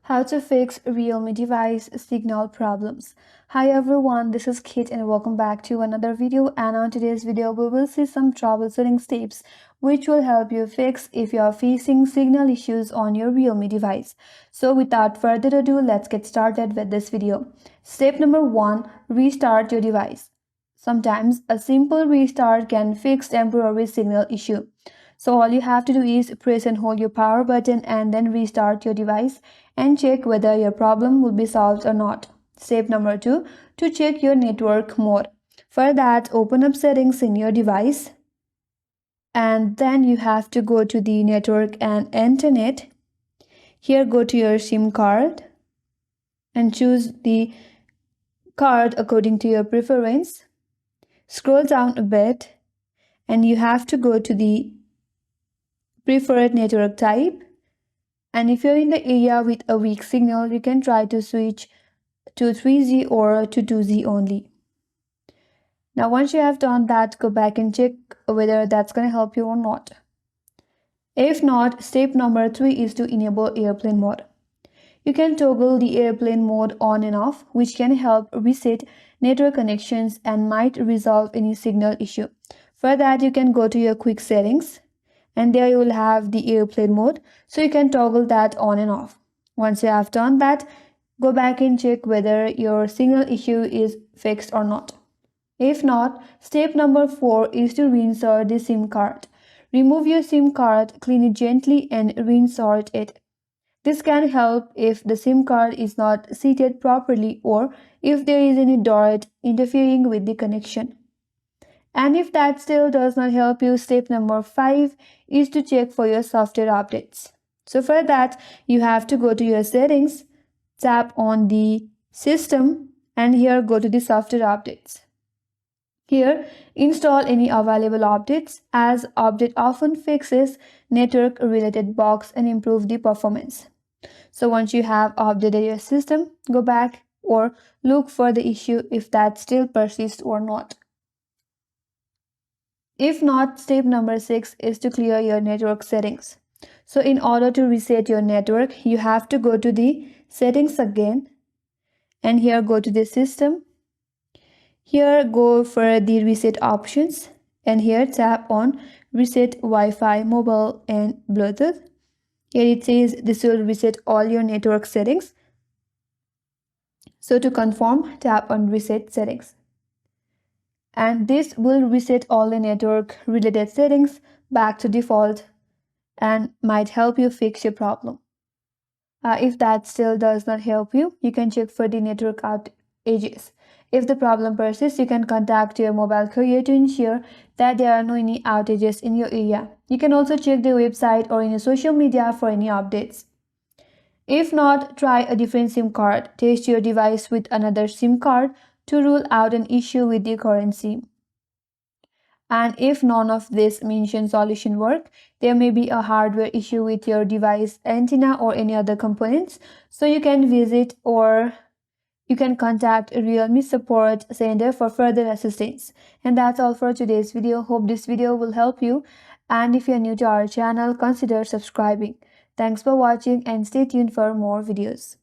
How to fix Realme device signal problems. Hi everyone, this is Kit and welcome back to another video, and on today's video we will see some troubleshooting tips which will help you fix if you are facing signal issues on your Realme device. So without further ado, let's get started with this video. Step number 1, restart your device. Sometimes a simple restart can fix temporary signal issue. So all you have to do is press and hold your power button and then restart your device and check whether your problem will be solved or not. Step number 2, to check your network mode. For that, open up settings in your device and then you have to go to the network and internet. Here go to your SIM card and choose the card according to your preference. Scroll down a bit and you have to go to the preferred network type, and if you're in the area with a weak signal, you can try to switch to 3G or to 2G only. Now once you have done that, go back and check whether that's going to help you or not. If not, step number 3 is to enable airplane mode. You can toggle the airplane mode on and off, which can help reset network connections and might resolve any signal issue. For that, you can go to your quick settings and there you will have the airplane mode, so you can toggle that on and off. Once you have done that, go back and check whether your signal issue is fixed or not. If not, step number 4 is to reinsert the SIM card. Remove your SIM card, clean it gently and reinsert it. This can help if the SIM card is not seated properly or if there is any dot interfering with the connection. And if that still does not help you, step number 5 is to check for your software updates. So for that, you have to go to your settings, tap on the system, and here go to the software updates. Here, install any available updates, as update often fixes network related bugs and improve the performance. So once you have updated your system, go back or look for the issue if that still persists or not. If not, step number 6 is to clear your network settings. So in order to reset your network, you have to go to the settings again and here go to the system. Here go for the reset options and here tap on reset Wi-Fi, mobile and Bluetooth. Here it says this will reset all your network settings. So to confirm, tap on reset settings. And this will reset all the network related settings back to default and might help you fix your problem. If that still does not help you, you can check for the network outages. If the problem persists, you can contact your mobile carrier to ensure that there are no any outages in your area. You can also check the website or in your social media for any updates. If not, try a different SIM card. Test your device with another SIM card to rule out an issue with the current SIM. And if none of this mentioned solution work, there may be a hardware issue with your device antenna or any other components. So you can visit or you can contact a Realme support center for further assistance. And that's all for today's video. Hope this video will help you. And if you're new to our channel, consider subscribing. Thanks for watching and stay tuned for more videos.